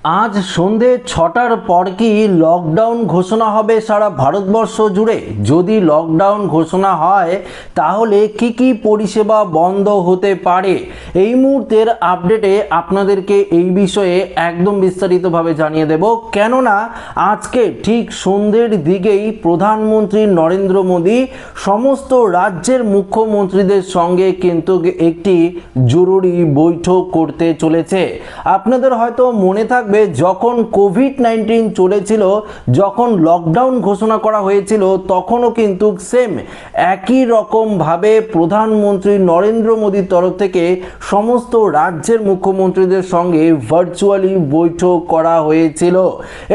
আজ সন্ধে 6টার পর কি লকডাউন ঘোষণা হবে সারা ভারতবর্ষ জুড়ে? যদি লকডাউন ঘোষণা হয় তাহলে কি কি পরিষেবা বন্ধ হতে পারে? এই মুহূর্তের আপডেটে আপনাদেরকে এই বিষয়ে একদম বিস্তারিতভাবে জানিয়ে দেব, কেননা আজকে ঠিক সন্ধ্যের দিকেই প্রধানমন্ত্রী নরেন্দ্র মোদী সমস্ত রাজ্যের মুখ্যমন্ত্রীদের সঙ্গে কিন্তু একটি জরুরি বৈঠক করতে চলেছে। আপনাদের হয়তো মনে থাকবে, যখন কোভিড-19 চলেছিল, যখন লকডাউন ঘোষণা করা হয়েছিল, তখনও কিন্তু সেম একই রকমভাবে প্রধানমন্ত্রী নরেন্দ্র মোদীর তরফ থেকে সমস্ত রাজ্যের মুখ্যমন্ত্রীদের সঙ্গে ভার্চুয়ালি বৈঠক করা হয়েছিল।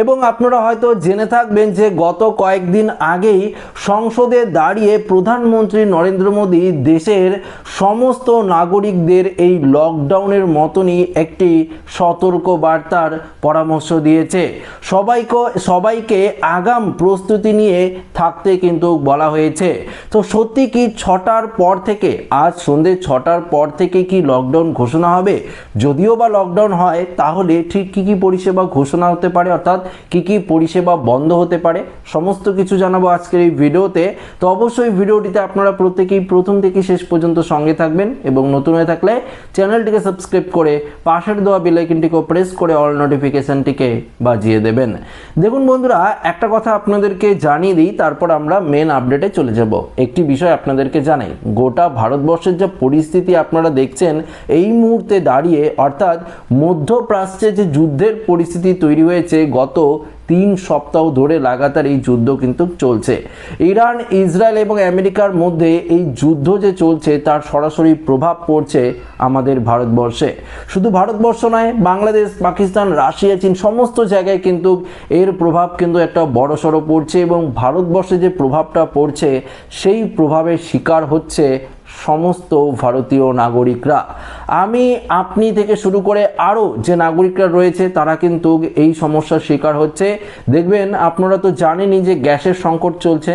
এবং আপনারা হয়তো জেনে থাকবেন যে গত কয়েকদিন আগেই সংসদে দাঁড়িয়ে প্রধানমন্ত্রী নরেন্দ্র মোদী দেশের সমস্ত নাগরিকদের এই লকডাউনের মতনই একটি সতর্ক বার্তার পরামর্শ দিয়েছে। সবাইকে আগাম প্রস্তুতি নিয়ে থাকতে কিন্তু বলা হয়েছে। তো সত্যি কি 6টার পর থেকে, আজ সন্ধ্যে 6টার পর থেকে কি লকডাউন ঘোষণা হবে? যদিও বা লকডাউন হয়, তাহলে ঠিক কি কি পরিষেবা ঘোষণা হতে পারে, অর্থাৎ কি কি পরিষেবা বন্ধ হতে পারে, সমস্ত কিছু জানাবো আজকের এই ভিডিওতে। তো অবশ্যই ভিডিওটিতে আপনারা প্রত্যেকেই প্রথম থেকে শেষ পর্যন্ত সঙ্গে থাকবেন এবং নতুন হয়ে থাকলে চ্যানেলটিকে সাবস্ক্রাইব করে পাশের দেওয়া বেল আইকনটিকে প্রেস করে অল নোটিফিকেশনটিকে বাজিয়ে দেবেন। দেখুন বন্ধুরা, একটা কথা আপনাদেরকে জানিয়ে দিই, তারপর আমরা মেন আপডেটে চলে যাব। একটি বিষয় আপনাদেরকে জানাই, গোটা ভারতবর্ষের যে পরিস্থিতি আপনারা দেখছেন এই মুহূর্তে দাঁড়িয়ে, অর্থাৎ মধ্যপ্রাচ্যে যে যুদ্ধের পরিস্থিতি তৈরি হয়েছে, গত 3 সপ্তাহ ধরে লাগাতার এই যুদ্ধ কিন্তু চলছে। ইরান, ইসরায়েল এবং আমেরিকার মধ্যে এই যুদ্ধ যে চলছে তার সরাসরি প্রভাব পড়ছে আমাদের ভারতবর্ষে। শুধু ভারতবর্ষ নয়, বাংলাদেশ, পাকিস্তান, রাশিয়া, চীন সমস্ত জায়গায় কিন্তু এর প্রভাব কিন্তু একটা বড়সড় পড়ছে এবং ভারতবর্ষে যে প্রভাবটা পড়ছে সেই প্রভাবের শিকার হচ্ছে সমস্ত ভারতীয় নাগরিকরা। আপনি থেকে শুরু করে আরও যে নাগরিকরা রয়েছে তারা কিন্তু এই সমস্যার শিকার হচ্ছে। দেখবেন, আপনারা তো জানেনই যে গ্যাসের সংকট চলছে,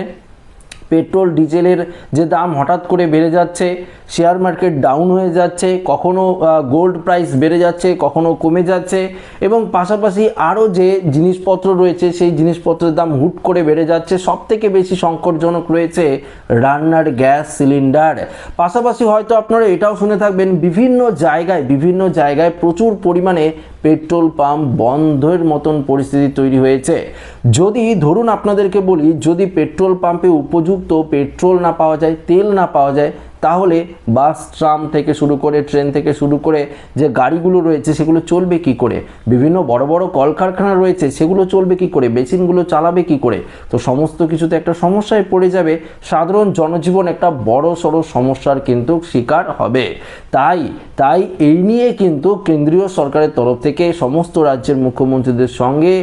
পেট্রোল ডিজেলের যে দাম হঠাৎ করে বেড়ে যাচ্ছে, শেয়ার মার্কেট ডাউন হয়ে যাচ্ছে, কখনো গোল্ড প্রাইস বেড়ে যাচ্ছে, কখনো কমে যাচ্ছে, এবং পাশাপাশি আরও যে জিনিসপত্র রয়েছে সেই জিনিসপত্রের দাম হুট করে বেড়ে যাচ্ছে। সবথেকে বেশি সংকটজনক রয়েছে রান্নার গ্যাস সিলিন্ডার। পাশাপাশি হয়তো আপনারা এটাও শুনে থাকবেন, বিভিন্ন জায়গায় প্রচুর পরিমাণে পেট্রোল পাম্প বন্ধের মতন পরিস্থিতি তৈরি হয়েছে। যদি ধরুন আপনাদেরকে বলি, যদি পেট্রোল পাম্পে উপযুক্ত পেট্রোল না পাওয়া যায়, তেল না পাওয়া যায়, তাহলে বাস, ট্রাম থেকে শুরু করে, ট্রেন থেকে শুরু করে যে গাড়িগুলো রয়েছে সেগুলো চলবে কি করে? বিভিন্ন বড় বড় কলকারখানা রয়েছে, সেগুলো চলবে কি করে? মেশিনগুলো চালাবে কি করে? তো সমস্ত কিছুতে একটা সমস্যায় পড়ে যাবে। সাধারণ জনজীবন একটা বড় সড়ো সমস্যার কিন্তু শিকার হবে। তাই এই নিয়ে কিন্তু কেন্দ্রীয় সরকারের তরফ থেকে সমস্ত রাজ্যের মুখ্যমন্ত্রীদের সঙ্গে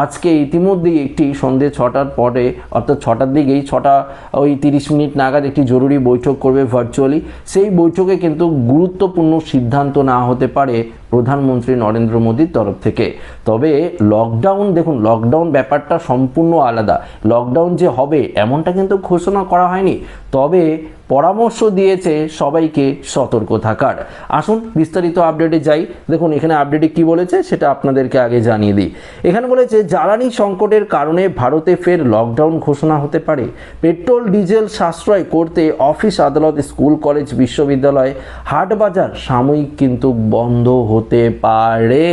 আজকে ইতিমধ্যেই একটি সন্ধ্যে 6টার পরে, অর্থাৎ 6টার দিকেই, 6:30 নাগাদ একটি জরুরি বৈঠক করবে ভার্চুয়ালি। সেই বৈঠকে কিন্তু গুরুত্বপূর্ণ সিদ্ধান্ত নেওয়া হতে পারে প্রধানমন্ত্রী নরেন্দ্র মোদীর তরফ থেকে। তবে লকডাউন, দেখুন, লকডাউন ব্যাপারটা সম্পূর্ণ আলাদা। লকডাউন যে হবে এমনটা কিন্তু ঘোষণা করা হয়নি, তবে পরামর্শ দিয়েছে সবাইকে সতর্ক থাকার। আসুন বিস্তারিত আপডেটে যাই। দেখুন এখানে আপডেটে কি বলেছে সেটা আপনাদেরকে আগে জানিয়ে দিই। এখানে বলেছে, জ্বালানি সংকটের কারণে ভারতে ফের লকডাউন ঘোষণা হতে পারে। পেট্রোল ডিজেল সাশ্রয় করতে অফিস, আদালত, স্কুল, কলেজ, বিশ্ববিদ্যালয়, হাট বাজার সাময়িক কিন্তু বন্ধ হতে পারে।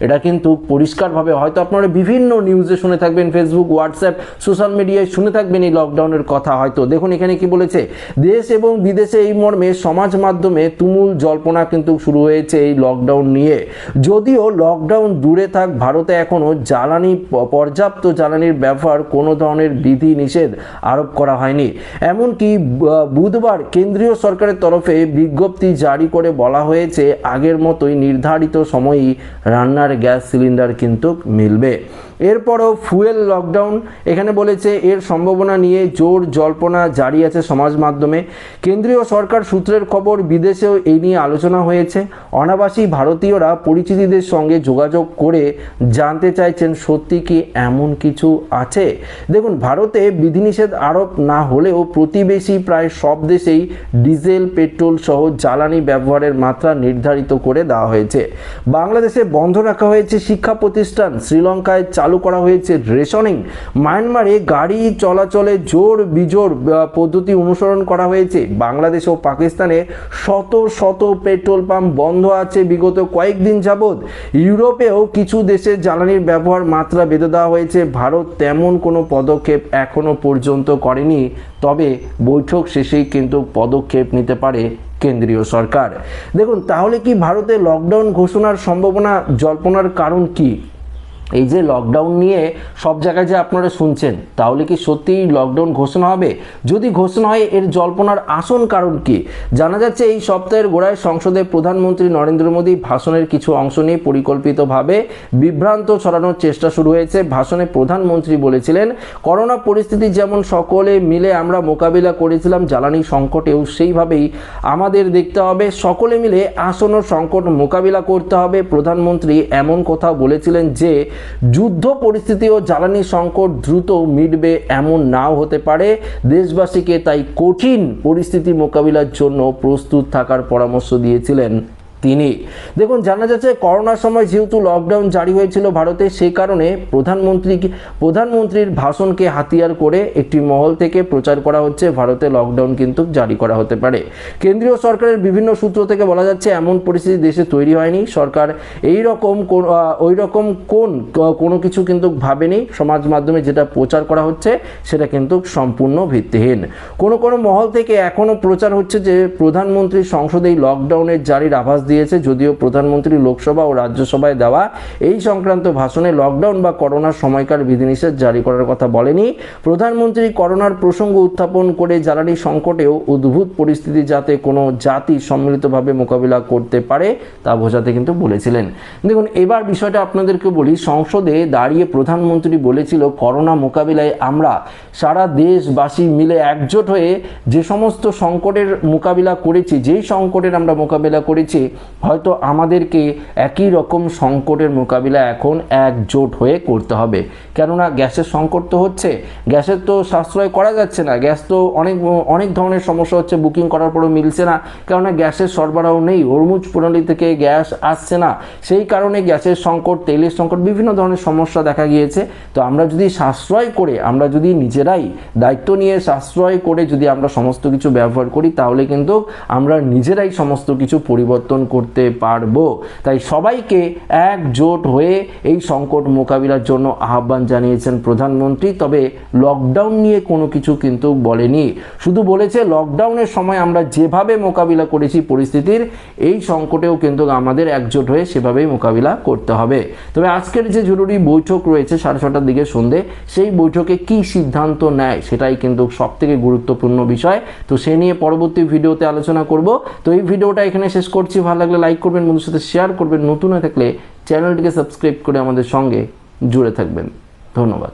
এটা কিন্তু পরিষ্কারভাবে, হয়তো আপনারা বিভিন্ন নিউজে শুনে থাকবেন, ফেসবুক, হোয়াটসঅ্যাপ, সোশ্যাল মিডিয়ায় শুনে থাকবেন এই লকডাউনের কথা হয়তো। দেখুন এখানে কি বলেছে, দেশ এবং বিদেশে এই মর্মে সমাজ মাধ্যমে তুমুল জল্পনা কিন্তু শুরু হয়েছে এই লকডাউন নিয়ে। যদিও লকডাউন দূরে থাক, ভারতে এখনও পর্যাপ্ত জ্বালানির ব্যবহার কোনো ধরনের বিধি নিষেধ আরোপ করা হয়নি। এমনকি বুধবার কেন্দ্রীয় সরকারের তরফে বিজ্ঞপ্তি জারি করে বলা হয়েছে, আগের মতোই নির্ধারিত সময়েই রান্নার গ্যাস সিলিন্ডার কিন্তু মিলবে। এরপরও ফুয়েল লকডাউন, এখানে বলেছে এর সম্ভাবনা নিয়ে জোর জল্পনা জারি আছে সমাজ মাধ্যমে। কেন্দ্রীয় সরকার সূত্রের খবর, বিদেশেও এই নিয়ে আলোচনা হয়েছে। অনাবাসী ভারতীয়রা পরিচিতদের সঙ্গে যোগাযোগ করে জানতে চাইছেন সত্যি কি এমন কিছু আছে। দেখুন, ভারতে বিধিনিষেধ আরোপ না হলেও প্রতিবেশী প্রায় সব দেশেই ডিজেল, পেট্রোল সহ জ্বালানি ব্যবহারের মাত্রা নির্ধারিত করে দেওয়া হয়েছে। হয়েছে। বাংলাদেশে বন্ধ রাখা হয়েছে শিক্ষা প্রতিষ্ঠান, শ্রীলঙ্কায় চালু করা হয়েছে রেশনিং, মায়ানমারে গাড়ি চলাচলে জোর বিজোর পদ্ধতি অনুসরণ করা হয়েছে। বাংলাদেশ ও পাকিস্তানে শত শত পেট্রোল পাম্প বন্ধ আছে বিগত কয়েকদিন যাবৎ। ইউরোপেও কিছু দেশে জ্বালানির ব্যবহার মাত্রা বেঁধে দেওয়া হয়েছে। ভারত তেমন কোনো পদক্ষেপ এখনো পর্যন্ত করেনি, তবে বৈঠক শেষেই কিন্তু পদক্ষেপ নিতে পারে কেন্দ্রীয় সরকার। দেখুন, তাহলে কি ভারতে লকডাউন ঘোষণার সম্ভাবনা জল্পনার কারণ কি? এই যে লকডাউন নিয়ে সব জায়গায় যে আপনারা শুনছেন, তাহলে কি সত্যিই লকডাউন ঘোষণা হবে? যদি ঘোষণা হয়, এর জল্পনার আসল কারণ কি? জানা যাচ্ছে এই সপ্তাহের গোড়ায় সংসদে প্রধানমন্ত্রী নরেন্দ্র মোদী ভাষণের কিছু অংশ নিয়ে পরিকল্পিতভাবে বিভ্রান্ত ছড়ানোর চেষ্টা শুরু হয়েছে। ভাষণে প্রধানমন্ত্রী বলেছিলেন, করোনা পরিস্থিতি যেমন সকলে মিলে আমরা মোকাবিলা করেছিলাম, জ্বালানি সংকটেও সেইভাবেই আমাদের দেখতে হবে, সকলে মিলে আসন্ন সংকট মোকাবিলা করতে হবে। প্রধানমন্ত্রী এমন কথা বলেছিলেন যে যুদ্ধ পরিস্থিতি ও জ্বালানি সংকট দ্রুত মিটবে এমন নাও হতে পারে। দেশবাসীকে তাই কঠিন পরিস্থিতি মোকাবিলার জন্য প্রস্তুত থাকার পরামর্শ দিয়েছিলেন তিনি। দেখুন, জানা যাচ্ছে করোনার সময় যেহেতু লকডাউন জারি হয়েছিল ভারতে, সেই কারণে প্রধানমন্ত্রীর ভাষণকে হাতিয়ার করে একটি মহল থেকে প্রচার করা হচ্ছে ভারতে লকডাউন কিন্তু জারি করা হতে পারে। কেন্দ্রীয় সরকারের বিভিন্ন সূত্র থেকে বলা যাচ্ছে এমন পরিস্থিতি দেশে তৈরি হয়নি, সরকার ওই রকম কোনো কিছু কিন্তু ভাবেনি। সমাজ মাধ্যমে যেটা প্রচার করা হচ্ছে সেটা কিন্তু সম্পূর্ণ ভিত্তিহীন। কোনো মহল থেকে এখনও প্রচার হচ্ছে যে প্রধানমন্ত্রী সংসদে এই লকডাউনের জারির আভাস দিয়েছে, যদিও প্রধানমন্ত্রী লোকসভা ও রাজ্যসভায় দেওয়া এই সংক্রান্ত ভাষণে লকডাউন বা করোনার সময়কার বিধিনিষেধ জারি করার কথা বলেনি। প্রধানমন্ত্রী করোনার প্রসঙ্গ উত্থাপন করে জ্বালানি সংকটেও উদ্ভূত পরিস্থিতি যাতে কোনো জাতি সম্মিলিতভাবে মোকাবিলা করতে পারে তা বোঝাতে কিন্তু বলেছিলেন। দেখুন, এবার বিষয়টা আপনাদেরকে বলি। সংসদে দাঁড়িয়ে প্রধানমন্ত্রী বলেছিল, করোনা মোকাবিলায় আমরা সারা দেশবাসী মিলে একজোট হয়ে যে সমস্ত সংকটের মোকাবিলা করেছি, যেই সংকটের আমরা মোকাবিলা করেছি, হয়তো আমাদেরকে একই রকম সংকটের মোকাবিলা এখন একজোট হয়ে করতে হবে। কেননা গ্যাসের সংকট তো হচ্ছে, গ্যাসের তো সাশ্রয় করা যাচ্ছে না, গ্যাস তো অনেক ধরনের সমস্যা হচ্ছে, বুকিং করার পরেও মিলছে না, কেননা গ্যাসের সরবরাহ নেই, হরমুজ প্রণালী থেকে গ্যাস আসছে না, সেই কারণে গ্যাসের সংকট, তেলের সংকট, বিভিন্ন ধরনের সমস্যা দেখা গিয়েছে। তো আমরা যদি সাশ্রয় করে, আমরা যদি নিজেরাই দায়িত্ব নিয়ে সাশ্রয় করে যদি আমরা সমস্ত কিছু ব্যবহার করি, তাহলে কিন্তু আমরা নিজেরাই সমস্ত কিছু পরিবর্তন করতে পারবো। তাই সবাইকে একজোট হয়ে এই সংকট মোকাবিলার জন্য আহ্বান জানিয়েছেন প্রধানমন্ত্রী। তবে লকডাউন নিয়ে কোনো কিছু কিন্তু বলেনি, শুধু বলেছে লকডাউনের সময় আমরা যেভাবে মোকাবিলা করেছি পরিস্থিতির, এই সংকটেও কিন্তু আমাদের একজোট হয়ে সেভাবেই মোকাবিলা করতে হবে। তবে আজকের যে জরুরি বৈঠক রয়েছে 6:30টার দিকে সন্ধে, সেই বৈঠকে কি সিদ্ধান্ত নেয় সেটাই কিন্তু সবথেকে গুরুত্বপূর্ণ বিষয়। তো সে নিয়ে পরবর্তী ভিডিওতে আলোচনা করব। তো এই ভিডিওটা এখানে শেষ করছি। ভালো লাগলে লাইক করবেন, বন্ধুদের সাথে শেয়ার করবেন, নতুন হয়ে থাকলে চ্যানেলটিকে সাবস্ক্রাইব করে আমাদের সঙ্গে জুড়ে থাকবেন। ধন্যবাদ।